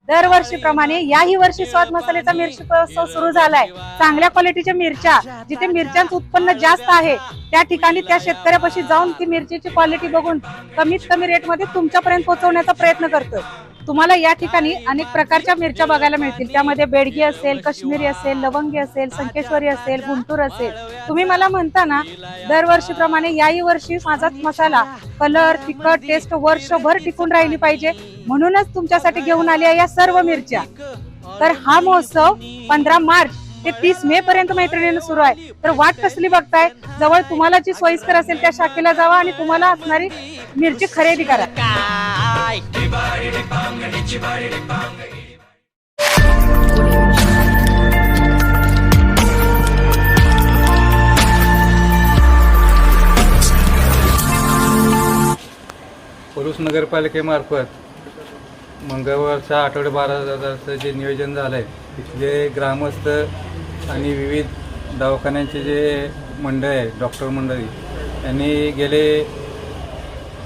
दरवर्षीप्रमाणे याही वर्षी स्वाद मसाल्याचा मिरची महोत्सव सुरू झालाय। चांगल्या क्वालिटीच्या मिरच्या, जिथे मिरच्यांचं उत्पन्न जास्त आहे त्या ठिकाणी त्या शेतकऱ्यापाशी जाऊन ती मिरचीची क्वालिटी बघून कमीत कमी रेटमध्ये तुमच्यापर्यंत पोहोचवण्याचा प्रयत्न करतोय। तुम्हाला या ठिकाणी अनेक प्रकारच्या मिरच्या बघायला मिळतील। त्यामध्ये बेडगी असेल, काश्मीरी असेल, लवंगी असेल, संकेश्वरी असेल, गुंटूर असेल। तुम्ही मला म्हणता ना, दरवर्षीप्रमाणे याही वर्षी माझा मसाला कलर, तिखट, टेस्ट वर्षभर टिकून राहिली पाहिजे म्हणूनच तुमच्यासाठी घेऊन आली आहे या सर्व मिरच्या। तर हा महोत्सव 15 मार्च ते 30 मे पर्यंत मैत्रिणींना सुरू आहे। तर वाट कसली बघताय? जवळ तुम्हाला जी सोयीस्कर असेल त्या शाखेला जावा आणि तुम्हाला असणारी मिरची खरेदी करा। पलूस नगरपालिकेमार्फत मंगळवारच्या आठवडे बाजाराचं जे नियोजन झालं आहे, तिथले ग्रामस्थ आणि विविध दवाखान्यांचे जे मंडळ आहे, डॉक्टर मंडळी यांनी गेले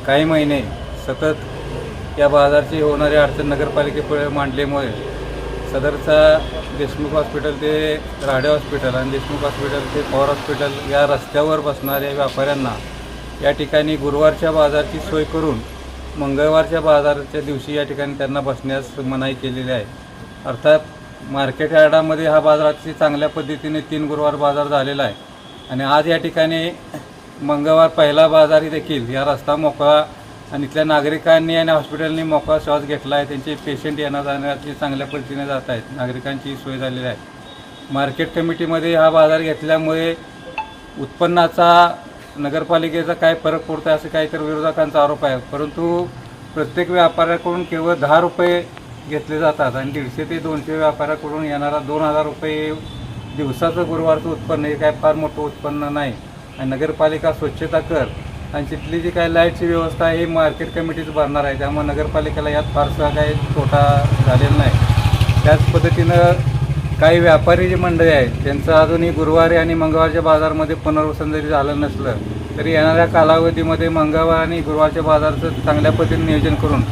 काही महिने सतत या बाजाराची होणारी अडचण नगरपालिकेपुढे मांडल्यामुळे सदरचा देशमुख हॉस्पिटल ते राडे हॉस्पिटल आणि देशमुख हॉस्पिटल ते पवार हॉस्पिटल या रस्त्यावर बसणाऱ्या व्यापाऱ्यांना या ठिकाणी गुरुवारच्या बाजाराची सोय करून मंगळवारच्या बाजाराच्या दिवशी या ठिकाणी त्यांना बसण्यास मनाई केलेली आहे। अर्थात मार्केट यार्डामध्ये हा बाजाराची चांगल्या पद्धतीने 3 गुरुवार बाजार झालेला आहे आणि आज या ठिकाणी मंगळवार पहिला बाजारही देखील या रस्ता मोकळा आणि इथल्या नागरिकांनी आणि हॉस्पिटलनी मोकळा श्वास घेतला आहे। त्यांचे पेशंट येण्या जाण्याची चांगल्या पद्धतीने जात आहेत, नागरिकांची सोय झालेली आहे। मार्केट कमिटीमध्ये हा बाजार घेतल्यामुळे उत्पन्नाचा नगरपालिकेचा काय फरक पडतो आहे असं काहीतरी विरोधकांचा आरोप आहे, परंतु प्रत्येक व्यापाऱ्याकडून केवळ 10 रुपये घेतले जातात आणि 150 ते 200 व्यापाऱ्याकडून येणारा 2000 रुपये दिवसाचं गुरुवारचं उत्पन्न हे काय फार मोठं उत्पन्न नाही। आणि नगरपालिका स्वच्छता कर आणि तिथली जी काही लाईटची व्यवस्था आहे ही मार्केट कमिटीच भरणार आहे, त्यामुळे नगरपालिकेला यात फारसा काही तोटा झालेला नाही। त्याच पद्धतीनं काही व्यापारी जे मंडळी आहेत त्यांचं अजूनही गुरुवारी आणि मंगळवारच्या बाजारामध्ये पुनर्वसन जरी झालं नसलं तरी येणाऱ्या कालावधीमध्ये मंगळवार आणि गुरुवारच्या बाजाराचं चांगल्या पद्धतीने नियोजन करून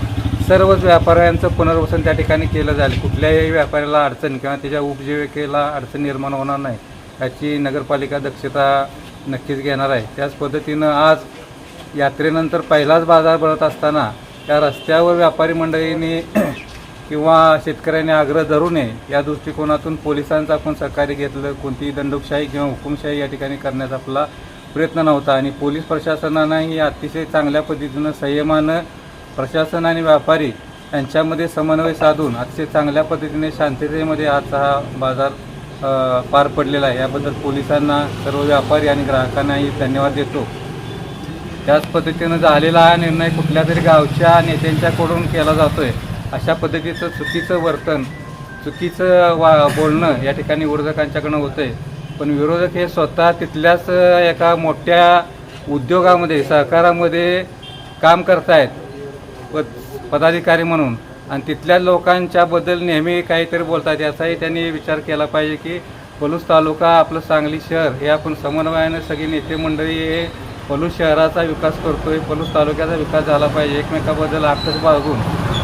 सर्वच व्यापाऱ्यांचं पुनर्वसन त्या ठिकाणी केलं जाईल। कुठल्याही व्यापाऱ्याला अडचण किंवा त्याच्या उपजीविकेला अडचण निर्माण होणार नाही याची नगरपालिका दक्षता नक्कीच घेणार आहे। त्याच पद्धतीनं आज यात्रेनंतर पहिलाच बाजार भरत असताना त्या रस्त्यावर व्यापारी मंडळींनी किंवा शेतकऱ्यांनी आग्रह धरू नये या दृष्टिकोनातून पोलिसांचं आपण सहकार्य घेतलं। कोणतीही दंडुकशाही किंवा हुकुमशाही या ठिकाणी करण्याचा आपला प्रयत्न नव्हता आणि पोलीस प्रशासनानंही अतिशय चांगल्या पद्धतीनं संयमानं प्रशासन आणि व्यापारी यांच्यामध्ये समन्वय साधून अतिशय चांगल्या पद्धतीने शांततेमध्ये आजचा हा बाजार पार पडलेला आहे। याबद्दल पोलिसांना, सर्व व्यापारी आणि ग्राहकांनाही धन्यवाद देतो। त्याच पद्धतीनं झालेला हा निर्णय कुठल्या तरी गावच्या नेत्यांच्याकडून केला जातो आहे, अशा पद्धतीचं चुकीचं वर्तन, चुकीचं बोलणं या ठिकाणी विरोधकांच्याकडनं होतं आहे। पण विरोधक हे स्वतः तिथल्याच एका मोठ्या उद्योगामध्ये, सहकारामध्ये काम करतायत पदाधिकारी म्हणून आणि तिथल्या लोकांच्याबद्दल नेहमी काहीतरी बोलतात। याचाही त्यांनी विचार केला पाहिजे की पलूस तालुका, आपलं सांगली शहर हे आपण समन्वयानं सगळी नेते मंडळी हे पलूस शहराचा विकास करतोय, पलूस तालुक्याचा विकास झाला पाहिजे। एकमेकाबद्दल आक्षेप बाळगून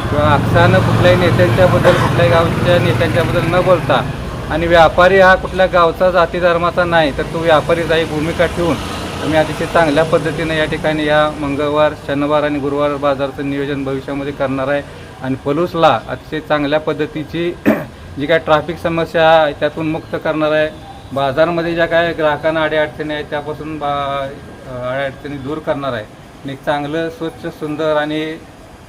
किंवा आक्षानं कुठल्याही नेत्यांच्याबद्दल, कुठल्याही गावच्या नेत्यांच्याबद्दल न बोलता आणि व्यापारी हा कुठल्या गावचा, जाती धर्माचा नाही तर तो व्यापारीचा ही भूमिका ठेवून आम्ही अतिशय चांगल्या पद्धतीनं या ठिकाणी या मंगळवार, शनिवार आणि गुरुवार बाजाराचं नियोजन भविष्यामध्ये करणार आहे आणि पलूसला अतिशय चांगल्या पद्धतीची जी काय ट्रॅफिक समस्या आहे त्यातून मुक्त करणार आहे। बाजारामध्ये ज्या काय ग्राहकांना अडीअडचणी आहेत त्यापासून अडीअडचणी दूर करणार आहे आणि एक चांगलं, स्वच्छ, सुंदर आणि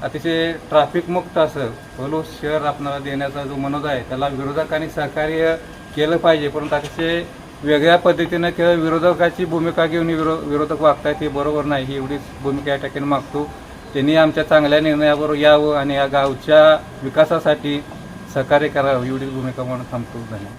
अतिशय ट्रॅफिकमुक्त असं पलूस शहर आपल्याला देण्याचा जो मनोद आहे त्याला विरोधकांनी सहकार्य केलं पाहिजे, परंतु अतिशय वेगळ्या पद्धतीनं किंवा विरोधकाची भूमिका घेऊन विरोधक वागतायत हे बरोबर नाही। ही एवढीच भूमिका या ठिकाणी मागतो। त्यांनी आमच्या चांगल्या निर्णयाबरोबर यावं आणि या गावच्या विकासासाठी सहकार्य करावं एवढीच भूमिका म्हणून थांबतो। धन्यवाद।